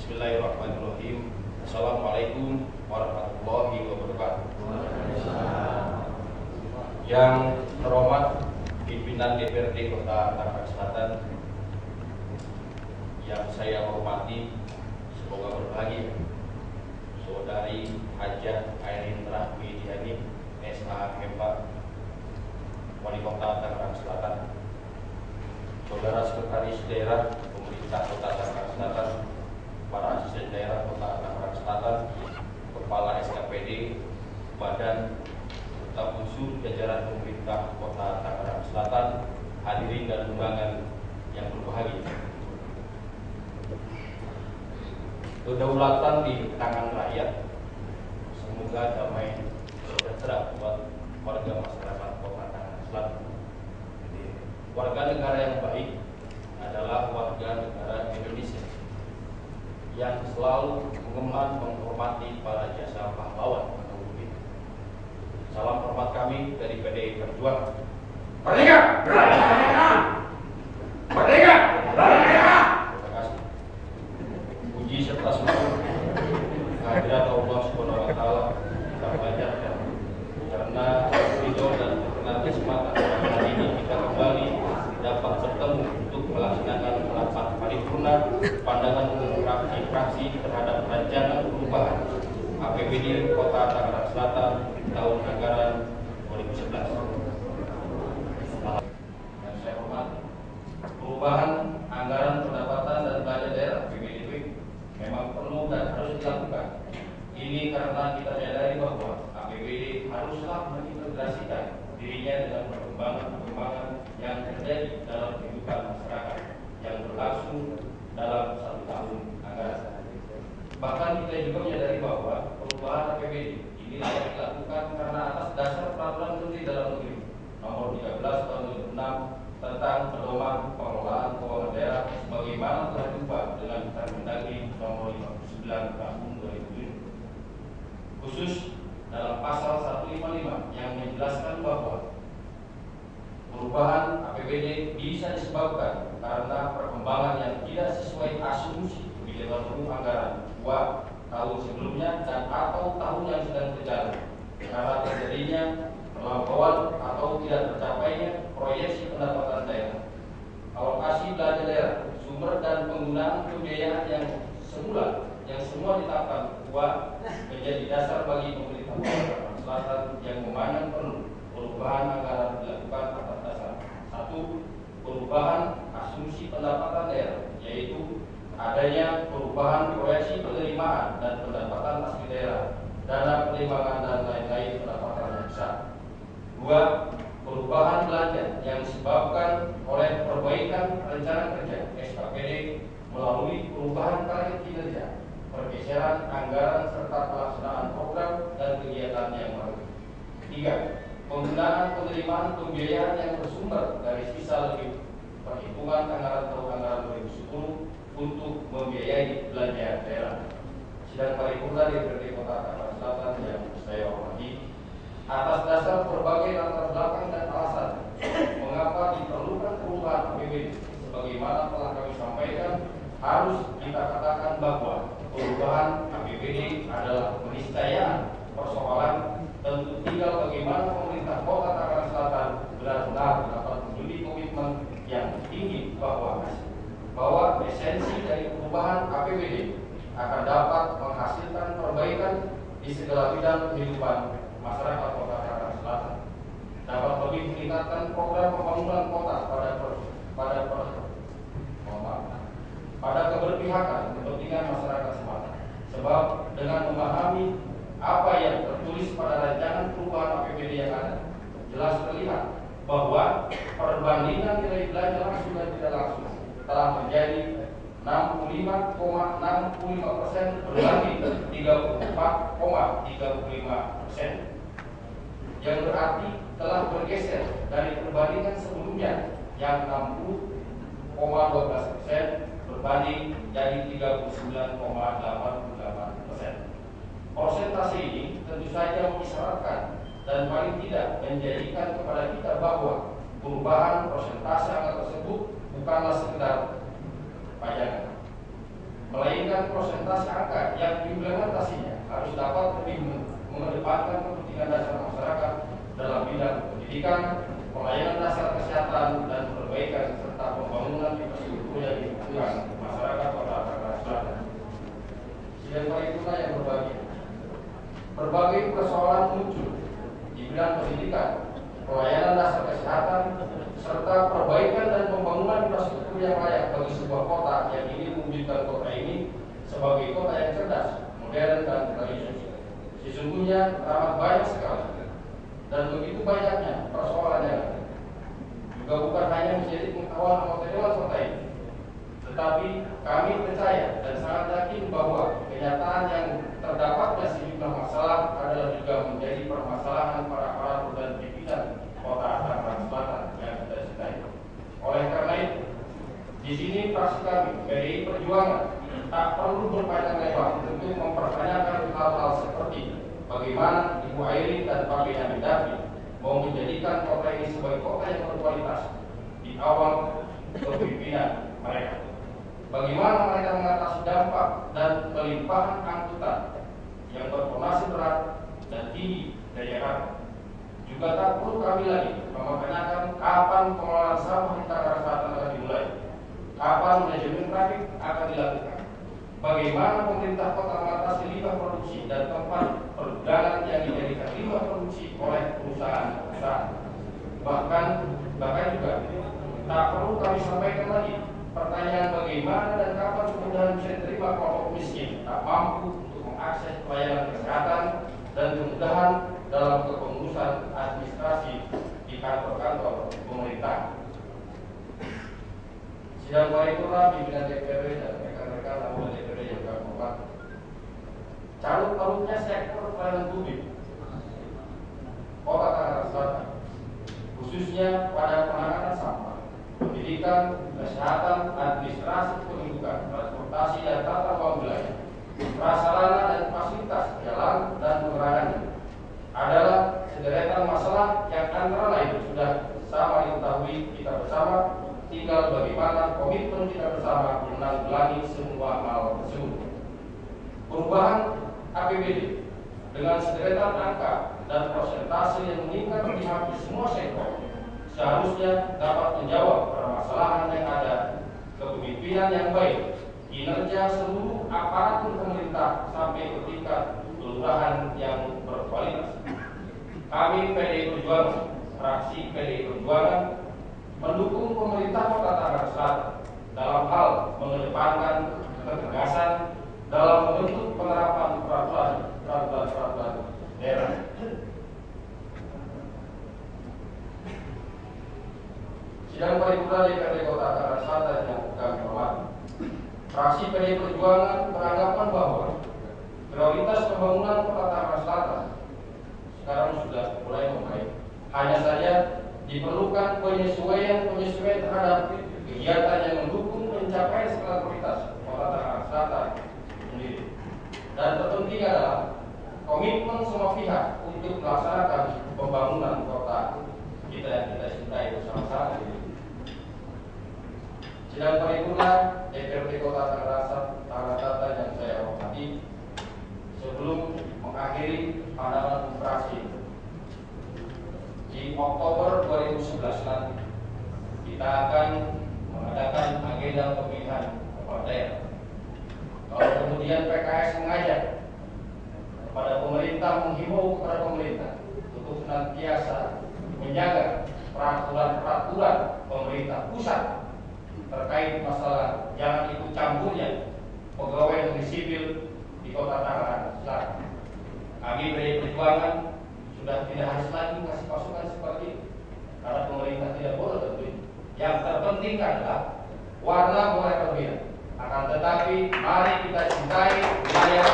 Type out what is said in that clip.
Bismillahirrahmanirrahim. Assalamualaikum warahmatullahi wabarakatuh. Yang terhormat pimpinan DPRD Kota Tangerang Selatan, yang saya hormati, semoga berbahagia, Saudari Hajah Airindra Widiani, SHMH, Wali Kota Tangerang Selatan, Saudara Sekretaris Daerah Pemerintah Kota Tangerang Selatan, para asisten daerah Kota Tangerang Selatan, Kepala SKPD, Badan, serta unsur jajaran pemerintah Kota Tangerang Selatan, hadirin dan undangan yang berbahagia. Kedaulatan di tangan rakyat, semoga damai sejahtera buat warga masyarakat Kota Tangerang Selatan. Warga negara yang baik adalah warga negara Indonesia yang selalu mengemban menghormati para jasa pahlawan pendahulu kita. Salam hormat kami dari PDI Perjuangan. Merdeka! Merdeka! Merdeka! Merdeka! Terima kasih. Puji serta syukur kehadirat Allah Subhanahu wa taala kita panjatkan karena ridho dan berkenan semata hari ini kita kembali dapat bertemu untuk melaksanakan rapat paripurna pandangan umum fraksi terhadap rancangan perubahan APBD Kota Tangerang Selatan tahun anggaran 2011. Dan saya hormati, perubahan anggaran pendapatan dan belanja daerah (APBDP) memang perlu dan harus dilakukan. Ini karena kita menyadari bahwa APBD haruslah mengintegrasikan dirinya dengan perkembangan yang terjadi dalam kehidupan masyarakat yang berlangsung dalam satu tahun anggaran. Bahkan kita juga menyadari bahwa perubahan APBD ini layak dilakukan karena atas dasar Peraturan Menteri Dalam Negeri Nomor 13 Tahun 2006 tentang pedoman pengelolaan keuangan daerah sebagaimana telah diubah dengan Permendagri Nomor 59 Tahun 2007. Khusus dalam pasal 155 yang menjelaskan bahwa perubahan APBD bisa disebabkan karena perkembangan yang tidak sesuai asumsi kebijakan umum anggaran 2 tahun sebelumnya dan atau tahun yang sedang berjalan, karena terjadinya perlampauan atau tidak tercapainya proyeksi pendapatan daerah, alokasi belanja daerah, sumber dan penggunaan pembiayaan yang semua ditetapkan menjadi dasar bagi pemerintah Kota Tangerang Selatan yang memandang perlu perubahan anggaran dilakukan atas dasar 1. Perubahan asumsi pendapatan daerah, yaitu adanya perubahan proyeksi penerimaan dan pendapatan asli daerah, dana penerimaan dan lain-lain pendapatan yang besar. 2. Perubahan belanja yang disebabkan oleh perbaikan rencana kerja (SKPD) melalui perubahan target kinerja, pergeseran anggaran serta pelaksanaan program dan kegiatan yang baru. 3. Penggunaan penerimaan pembiayaan yang bersumber dari sisa lebih perhitungan anggaran tahun anggaran 2010 untuk membiayai belanja daerah. Sidang paripurna DPRD Kota Tangerang Selatan yang saya hormati, atas dasar berbagai latar belakang dan alasan mengapa diperlukan perubahan APBD, sebagaimana telah kami sampaikan, harus kita katakan bahwa perubahan APBD adalah keniscayaan persoalan. Tentu tinggal bagaimana pemerintah Kota Tangerang Selatan benar-benar dapat membeli komitmen yang tinggi bahwa esensi dari perubahan APBD akan dapat menghasilkan perbaikan di segala bidang kehidupan masyarakat Kota Tangerang Selatan, dapat lebih meningkatkan program pembangunan kota pada keberpihakan kepentingan masyarakat semata. Sebab dengan memahami apa yang tertulis pada rancangan perubahan APBD yang ada, jelas terlihat bahwa perbandingan nilai belanja langsung dan tidak langsung telah menjadi 65,65% berbanding 34,35%, yang berarti telah bergeser dari perbandingan sebelumnya yang 60,12% berbanding jadi 39,88%. Persentase ini tentu saja mengisyaratkan dan paling tidak menjadikan kepada kita bahwa perubahan persentase angka tersebut bukanlah sekedar pajangan. melainkan persentase angka yang diimplementasinya harus dapat lebih mengedepankan kepentingan dasar masyarakat dalam bidang pendidikan, pelayanan dasar kesehatan, dan perbaikan serta pembangunan infrastruktur yang dibutuhkan masyarakat Kota Tangerang Selatan. Sidang paripurna yang berbagai persoalan muncul di bidang pendidikan, pelayanan dasar kesehatan, serta perbaikan dan pembangunan infrastruktur yang layak bagi sebuah kota yang ingin mewujudkan kota ini sebagai kota yang cerdas, modern, dan religius. Sesungguhnya teramat banyak sekali dan begitu banyaknya persoalan yang ada. Juga bukan hanya menjadi pengetahuan anggota dewan kota ini, tetapi kami percaya dan sangat yakin bahwa kenyataan yang terdapatnya sejumlah masalah adalah juga menjadi permasalahan para aparatur dan pimpinan Kota Tangerang Selatan yang kita cintai. Oleh karena itu, di sini fraksi kami PDI Perjuangan tak perlu berpanjang lebar untuk mempertanyakan hal-hal seperti bagaimana Ibu Airin dan Pak Benyamin David mau menjadikan kota ini sebagai kota yang berkualitas di awal kepemimpinan mereka. Bagaimana mereka mengatasi dampak dan pelimpahan angkutan yang bertonase berat dan tinggi dari Jakarta. Juga tak perlu kami lagi mempertanyakan kapan pengelolaan sampah di Tangerang Selatan akan dimulai, kapan manajemen trafik akan dilakukan, bagaimana pemerintah kota mengatasi limbah produksi dan tempat pergudangan yang dijadikan limbah produksi oleh perusahaan-perusahaan. Bahkan juga tak perlu kami sampaikan lagi pertanyaan bagaimana dan kapan kemudahan bisa diterima kelompok miskin tak mampu untuk mengakses pelayanan kesehatan dan kemudahan dalam kepengurusan administrasi di kantor-kantor pemerintah. Sidang paripurna pimpinan DPRD dan rekan-rekan anggota DPRD yang kami hormati. Carut-marutnya sektor pelayanan publik Kota Tangerang Selatan, khususnya pada penanganan sampah, pendidikan, kesehatan, administrasi kependudukan, transportasi dan tata ruang wilayah, prasarana dan fasilitas jalan dan penerangannya, adalah sederetan masalah yang antara lain sudah sama diketahui kita bersama, tinggal bagaimana komitmen kita bersama menanggulangi semua hal tersebut. Perubahan APBD dengan sederetan angka dan persentase yang meningkat di hampir semua sektor seharusnya dapat menjawab permasalahan yang ada, kepemimpinan yang baik, kinerja seluruh aparatur pemerintah sampai ke tingkat kelurahan yang berkualitas. Kami PDI Perjuangan, fraksi PDI Perjuangan, mendukung pemerintah Kota Tangerang Selatan dalam hal mengedepankan ketegasan dalam membentuk penerapan peraturan daerah. Sidang paripurna DPRD Kota Tangerang Selatan yang kami hormati, fraksi PDI Perjuangan beranggapan bahwa prioritas pembangunan Kota Tangerang Selatan sekarang sudah mulai membaik. Hanya saja diperlukan penyesuaian terhadap kegiatan yang mendukung pencapaian skala prioritas Kota Tangerang Selatan sendiri. Dan terpenting adalah komitmen semua pihak untuk melaksanakan pembangunan kota kita yang kita cintai bersama-sama. Sidang paripurna DPRD Kota Tangerang Selatan yang saya hormati, sebelum mengakhiri pandangan fraksi, di Oktober 2011 nanti kita akan mengadakan agenda pemilihan kepala daerah. Kalau kemudian PKS mengajak kepada pemerintah, menghimbau kepada pemerintah untuk senantiasa menjaga peraturan pemerintah pusat terkait masalah jangan ikut campurnya pegawai negeri sipil di Kota Tangerang Selatan. Kami PDI Perjuangan sudah tidak harus lagi kasih masukan seperti itu, karena pemerintah tidak boleh tentunya. Yang terpenting adalah warna boleh berbeda, akan tetapi mari kita cintai wilayah